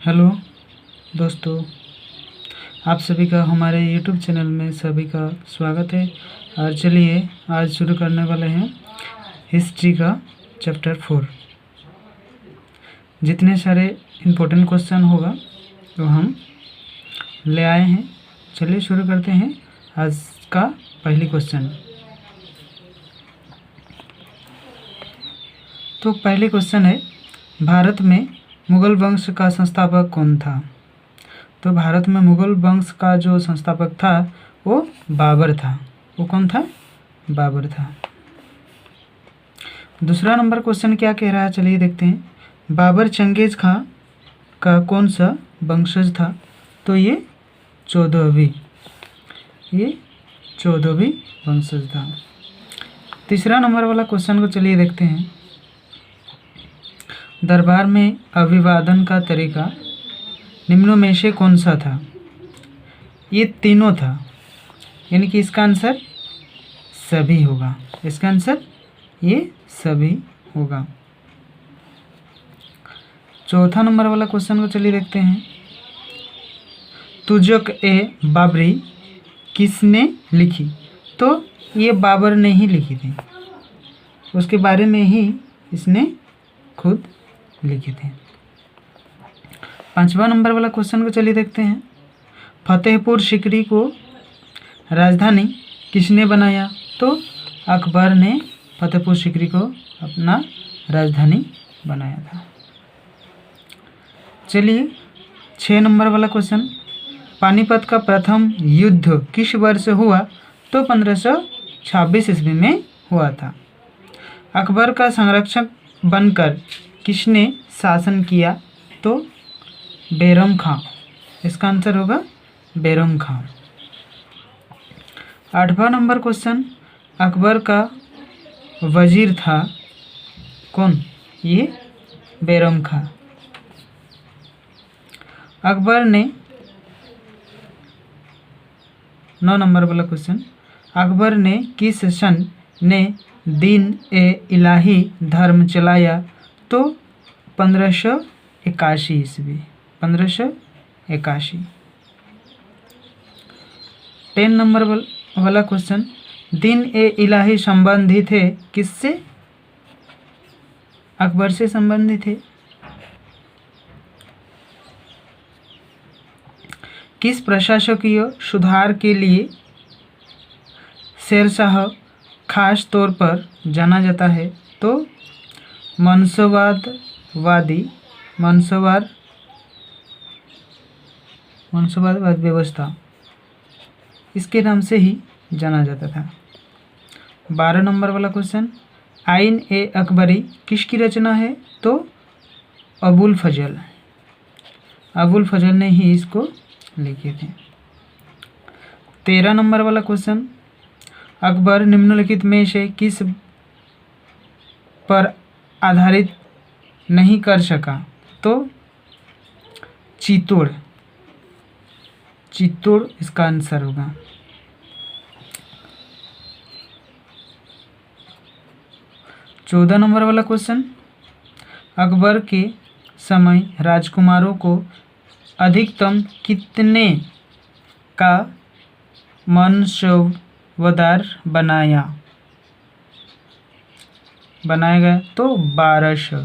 Hello दोस्तों, आप सभी का हमारे यूट्यूब चैनल में सभी का स्वागत है। और चलिए आज शुरू करने वाले हैं हिस्ट्री का चैप्टर 4। जितने सारे इम्पोर्टेंट क्वेश्चन होगा तो हम ले आए हैं। चलिए शुरू करते हैं आज का पहली क्वेश्चन। तो पहली क्वेश्चन है, भारत में मुगल वंश का संस्थापक कौन था? तो भारत में मुगल वंश का जो संस्थापक था वो बाबर था। वो कौन था? बाबर था। दूसरा नंबर क्वेश्चन क्या कह रहा है, चलिए देखते हैं। बाबर चंगेज खां का कौन सा वंशज था? तो ये 14वीं वंशज था। तीसरा नंबर वाला क्वेश्चन को चलिए देखते हैं। दरबार में अभिवादन का तरीका निम्नों में से कौन सा था? ये तीनों था, यानी कि इसका आंसर सभी होगा। इसका आंसर ये सभी होगा। चौथा नंबर वाला क्वेश्चन को चलिए देखते हैं। तुज़्क़-ए-बाबरी किसने लिखी? तो ये बाबर ने ही लिखी थी, उसके बारे में ही इसने खुद लिखे थे। पांचवा नंबर वाला क्वेश्चन को चलिए देखते हैं। फतेहपुर सीकरी को राजधानी किसने बनाया? तो अकबर ने फतेहपुर सीकरी को अपना राजधानी बनाया था। चलिए 6 नंबर वाला क्वेश्चन। पानीपत का प्रथम युद्ध किस वर्ष हुआ? तो 1526 ईस्वी में हुआ था। अकबर का संरक्षक बनकर किसने शासन किया? तो बैरम खां। इसका आंसर होगा बैरम खां। 8वां नंबर क्वेश्चन। अकबर का वजीर था कौन? ये बैरम खां। अकबर ने 9 नंबर वाला क्वेश्चन। अकबर ने किस सन ने दीन-ए-इलाही धर्म चलाया? तो 1581 ईस्वी। 1581। 10 नंबर वाला क्वेश्चन। दीन-ए-इलाही संबंधित थे किससे? अकबर से संबंधित थे। किस प्रशासकीय सुधार के लिए शेरशाह खास तौर पर जाना जाता है? तो मनसवाद व्यवस्था, इसके नाम से ही जाना जाता था। 12 नंबर वाला क्वेश्चन। आइन-ए-अकबरी किसकी रचना है? तो अबुल फजल ने ही इसको लिखे थे। 13 नंबर वाला क्वेश्चन। अकबर निम्नलिखित में से किस पर आधारित नहीं कर सका? तो चित्तौड़ इसका आंसर होगा। चौदह नंबर वाला क्वेश्चन। अकबर के समय राजकुमारों को अधिकतम कितने का मनसबदार बनाया गया? तो 1200।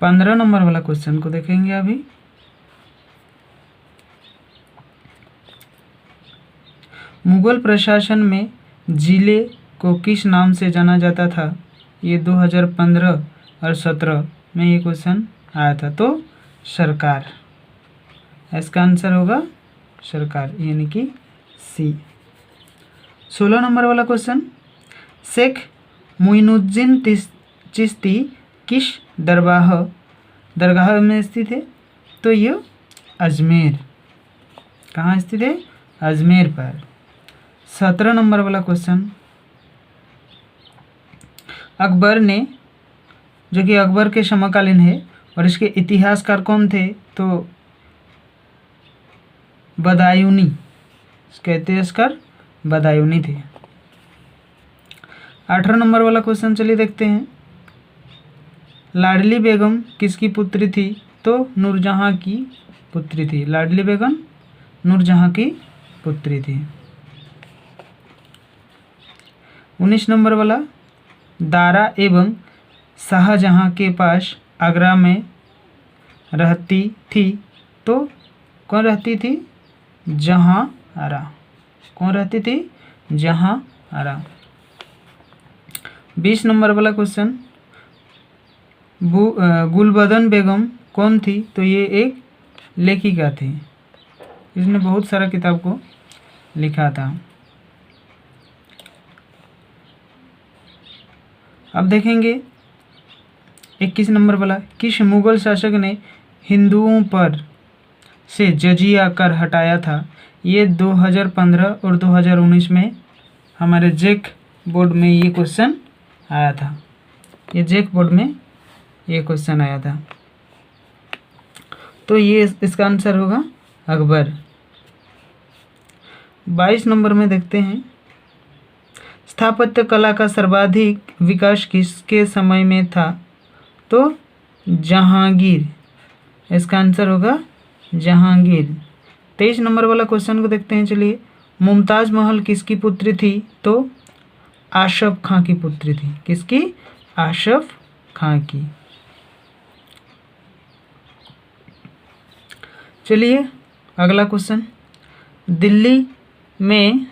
15 नंबर वाला क्वेश्चन को देखेंगे अभी। मुगल प्रशासन में जिले को किस नाम से जाना जाता था? ये 2015 और 17 में ये क्वेश्चन आया था। तो सरकार। इसका आंसर होगा सरकार, यानी कि सी। 16 नंबर वाला क्वेश्चन। शेख मोइनुद्दीन चिश्ती किस दरगाह में स्थित है? तो ये अजमेर। कहाँ स्थित है? अजमेर पर। 17 नंबर वाला क्वेश्चन। अकबर ने, जो कि अकबर के समकालीन है और इसके इतिहासकार कौन थे? तो बदायूनी कहते अस्कर बदायूनी थे। 18 नंबर वाला क्वेश्चन चलिए देखते हैं। लाडली बेगम किसकी पुत्री थी? तो नूरजहां की पुत्री थी। लाडली बेगम नूरजहां की पुत्री थी। 19 नंबर वाला, दारा एवं शाहजहां के पास आगरा में रहती थी, तो कौन रहती थी? जहां आरा। कौन रहती थी? जहां आरा। 20 नंबर वाला क्वेश्चन, गुलबदन बेगम कौन थी? तो ये एक लेखिका थी, इसने बहुत सारा किताब को लिखा था। अब देखेंगे 21 नंबर वाला, किस मुगल शासक ने हिंदुओं पर से जजिया कर हटाया था? ये 2015 और 2019 में हमारे जेक बोर्ड में ये क्वेश्चन आया था। ये जेक बोर्ड में ये क्वेश्चन आया था, तो ये इसका आंसर होगा अकबर। 22 नंबर में देखते हैं, स्थापत्य कला का सर्वाधिक विकास किसके समय में था? तो जहांगीर। इसका आंसर होगा जहांगीर। 23 नंबर वाला क्वेश्चन को देखते हैं चलिए। मुमताज महल किसकी पुत्री थी? तो आशफ खां की पुत्री थी। किसकी? आशफ खां की। चलिए अगला क्वेश्चन, दिल्ली में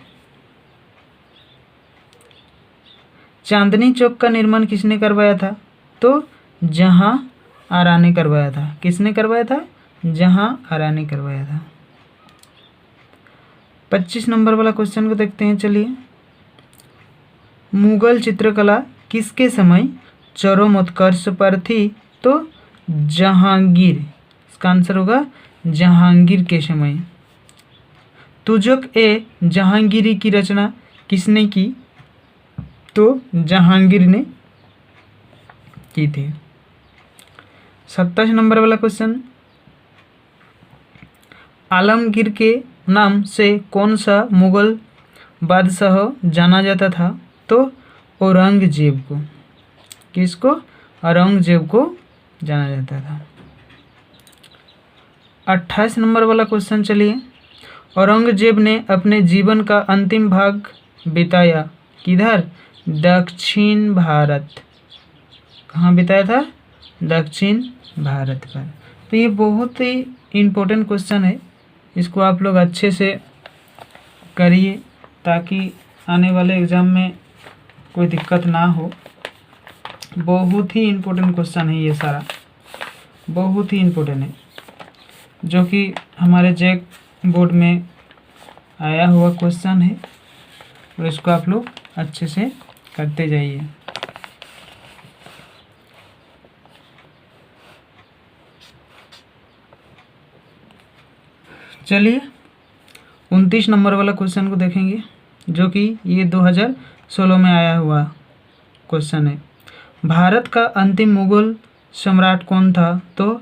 चांदनी चौक का निर्माण किसने करवाया था? तो जहां आरा ने करवाया था। किसने करवाया था? जहां आरा ने करवाया था। 25 नंबर वाला क्वेश्चन को देखते हैं चलिए। मुगल चित्रकला किसके समय चरम उत्कर्ष पर थी? तो जहांगीर। इसका आंसर होगा जहांगीर के समय। तुजुक ए जहांगीरी की रचना किसने की? तो जहांगीर ने की थी। 27 नंबर वाला क्वेश्चन, आलमगीर के नाम से कौन सा मुगल बादशाह जाना जाता था? तो औरंगजेब को। किसको? औरंगजेब को जाना जाता था। 28 नंबर वाला क्वेश्चन चलिए। औरंगजेब ने अपने जीवन का अंतिम भाग बिताया किधर? दक्षिण भारत। कहाँ बिताया था? दक्षिण भारत पर। तो ये बहुत ही इम्पोर्टेंट क्वेश्चन है, इसको आप लोग अच्छे से करिए ताकि आने वाले एग्ज़ाम में कोई दिक्कत ना हो। बहुत ही इम्पोर्टेंट क्वेश्चन है ये सारा, बहुत ही इम्पोर्टेंट है, जो कि हमारे जेक बोर्ड में आया हुआ क्वेश्चन है, और इसको आप लोग अच्छे से करते जाइए। चलिए 29 नंबर वाला क्वेश्चन को देखेंगे, जो कि ये 2016 में आया हुआ क्वेश्चन है। भारत का अंतिम मुगल सम्राट कौन था? तो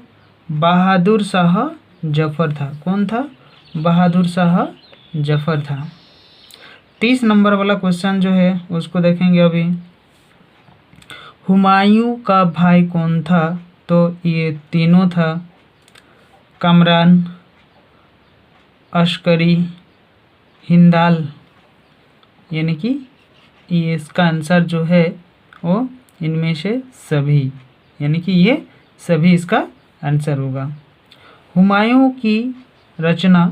बहादुर शाह जफर था। कौन था? बहादुर शाह जफर था। 30 नंबर वाला क्वेश्चन जो है उसको देखेंगे अभी। हुमायूं का भाई कौन था? तो ये तीनों था, कमरान, अस्करी, हिंदाल, यानी कि ये इसका आंसर जो है वो इनमें से सभी, यानी कि ये सभी इसका आंसर होगा। हुमायूं की रचना,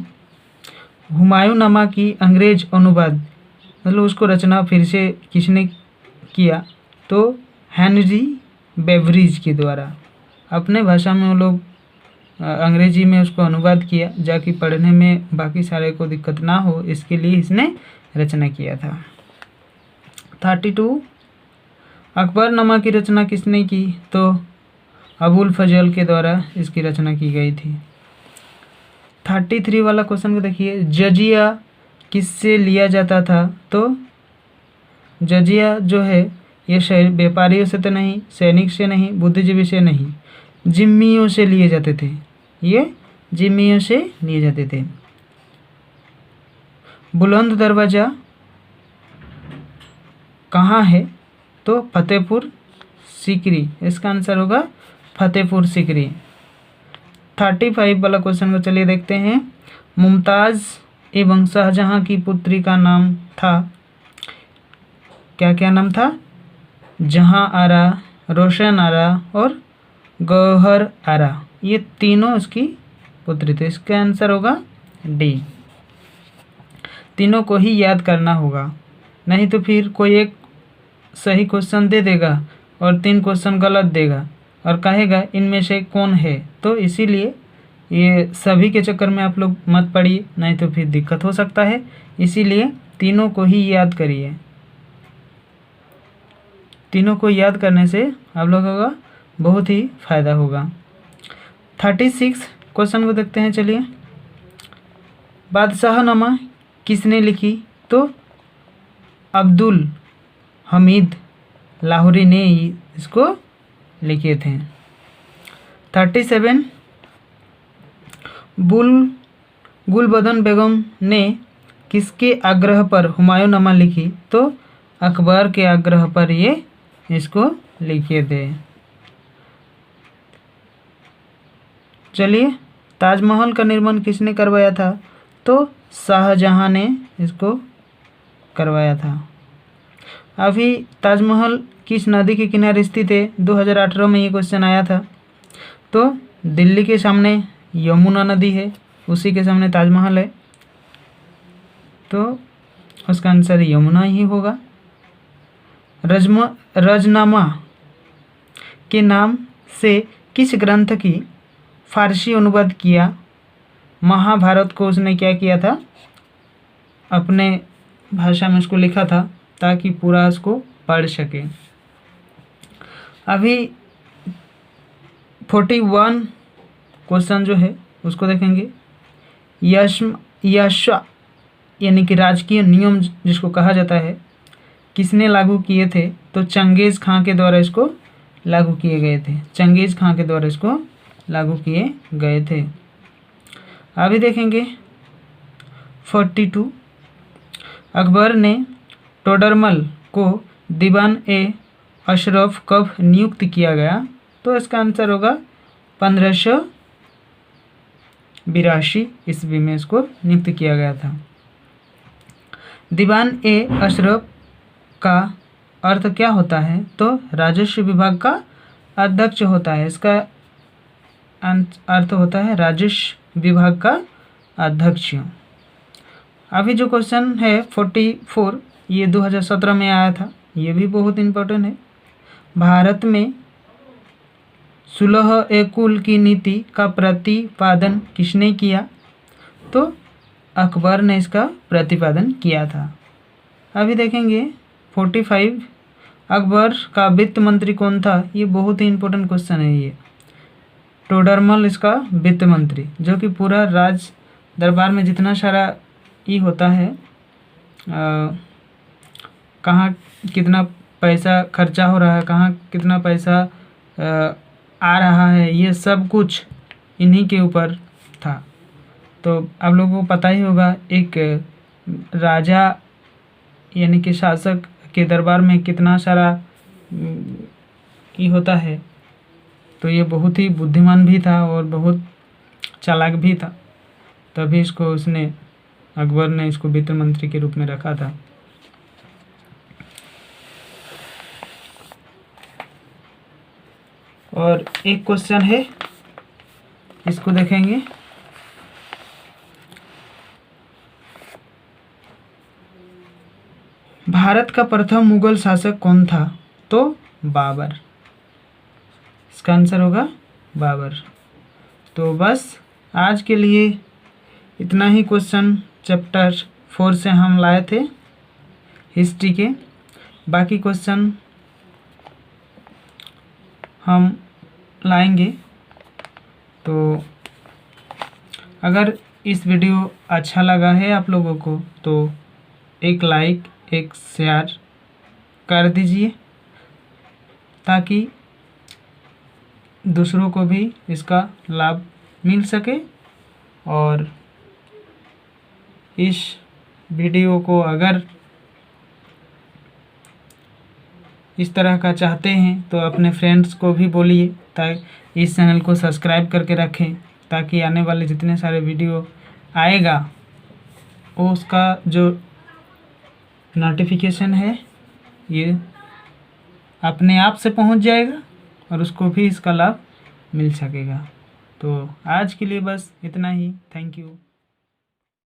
हुमायूंनामा की अंग्रेज अनुवाद, मतलब उसको रचना फिर से किसने किया? तो हेनरी बेवरिज के द्वारा। अपने भाषा में वो लोग अंग्रेजी में उसको अनुवाद किया, जाकि पढ़ने में बाकी सारे को दिक्कत ना हो, इसके लिए इसने रचना किया था। 32 अकबरनामा की रचना किसने की? तो अबुल फजल के द्वारा इसकी रचना की गई थी। 33 वाला क्वेश्चन को देखिए। जजिया किससे लिया जाता था? तो जजिया जो है ये व्यापारियों से तो नहीं, सैनिक से नहीं, बुद्धिजीवी से नहीं, जिम्मियों से लिए जाते थे। ये जिम्मियों से लिए जाते थे। बुलंद दरवाज़ा कहाँ है? तो फतेहपुर सीकरी, इसका आंसर होगा फतेहपुर सीकरी। 35 वाला क्वेश्चन को चलिए देखते हैं। मुमताज़ एवं शाहजहां की पुत्री का नाम था, क्या क्या नाम था? जहां आरा, रोशन आरा और गौहर आरा, ये तीनों उसकी पुत्री थे। इसका आंसर होगा डी। तीनों को ही याद करना होगा, नहीं तो फिर कोई एक सही क्वेश्चन दे देगा और 3 क्वेश्चन गलत देगा और कहेगा इनमें से कौन है। तो इसीलिए ये सभी के चक्कर में आप लोग मत पड़िए, नहीं तो फिर दिक्कत हो सकता है। इसीलिए तीनों को ही याद करिए। तीनों को याद करने से आप लोगों का बहुत ही फायदा होगा। 36 क्वेश्चन को देखते हैं चलिए। बादशाहनामा किसने लिखी? तो अब्दुल हमीद लाहौरी ने इसको लिखे थे। 37 गुलबदन बेगम ने किसके आग्रह पर हुमायूंनामा लिखी? तो अकबर के आग्रह पर ये इसको लिखे थे। चलिए, ताजमहल का निर्माण किसने करवाया था? तो शाहजहां ने इसको करवाया था। अभी ताजमहल किस नदी के किनारे स्थित है? 2018 में ये क्वेश्चन आया था। तो दिल्ली के सामने यमुना नदी है, उसी के सामने ताजमहल है, तो उसका आंसर यमुना ही होगा। रजनामा के नाम से किस ग्रंथ की फारसी अनुवाद किया? महाभारत को उसने क्या किया था? अपने भाषा में उसको लिखा था ताकि पूरा उसको पढ़ सके। अभी 41 क्वेश्चन जो है उसको देखेंगे। यश यानी कि राजकीय नियम जिसको कहा जाता है, किसने लागू किए थे? तो चंगेज़ खां के द्वारा इसको लागू किए गए थे। चंगेज़ खां के द्वारा इसको लागू किए गए थे। अभी देखेंगे 42 अकबर ने टोडरमल को दीवान ए अशरफ कब नियुक्त किया गया? तो इसका आंसर होगा 1582 ईस्वी में इसको नियुक्त किया गया था। दीवान ए अशरफ का अर्थ क्या होता है? तो राजस्व विभाग का अध्यक्ष होता है। इसका अर्थ होता है राजस्व विभाग का अध्यक्ष। अभी जो क्वेश्चन है 44, ये 2017 में आया था, ये भी बहुत इम्पोर्टेंट है। भारत में सुलह ए कुल की नीति का प्रतिपादन किसने किया? तो अकबर ने इसका प्रतिपादन किया था। अभी देखेंगे 45 अकबर का वित्त मंत्री कौन था? ये बहुत ही इम्पोर्टेंट क्वेश्चन है। ये टोडरमल इसका वित्त मंत्री, जो कि पूरा राज दरबार में जितना सारा ये होता है, कहाँ कितना पैसा खर्चा हो रहा है, कहाँ कितना पैसा आ रहा है, ये सब कुछ इन्हीं के ऊपर था। तो आप लोगों को पता ही होगा, एक राजा यानी कि शासक के दरबार में कितना सारा ये होता है। तो ये बहुत ही बुद्धिमान भी था और बहुत चालाक भी था, तभी इसको उसने अकबर ने इसको वित्त मंत्री के रूप में रखा था। और एक क्वेश्चन है, इसको देखेंगे। भारत का प्रथम मुगल शासक कौन था? तो बाबर। इसका आंसर होगा बाबर। तो बस आज के लिए इतना ही क्वेश्चन चैप्टर 4 से हम लाए थे हिस्ट्री के। बाकी क्वेश्चन हम लाएंगे। तो अगर इस वीडियो अच्छा लगा है आप लोगों को तो एक लाइक, एक शेयर कर दीजिए, ताकि दूसरों को भी इसका लाभ मिल सके और इस वीडियो को अगर इस तरह का चाहते हैं तो अपने फ्रेंड्स को भी बोलिए, ताकि इस चैनल को सब्सक्राइब करके रखें, ताकि आने वाले जितने सारे वीडियो आएगा वो उसका जो नोटिफिकेशन है ये अपने आप से पहुंच जाएगा और उसको भी इसका लाभ मिल सकेगा। तो आज के लिए बस इतना ही। Thank you.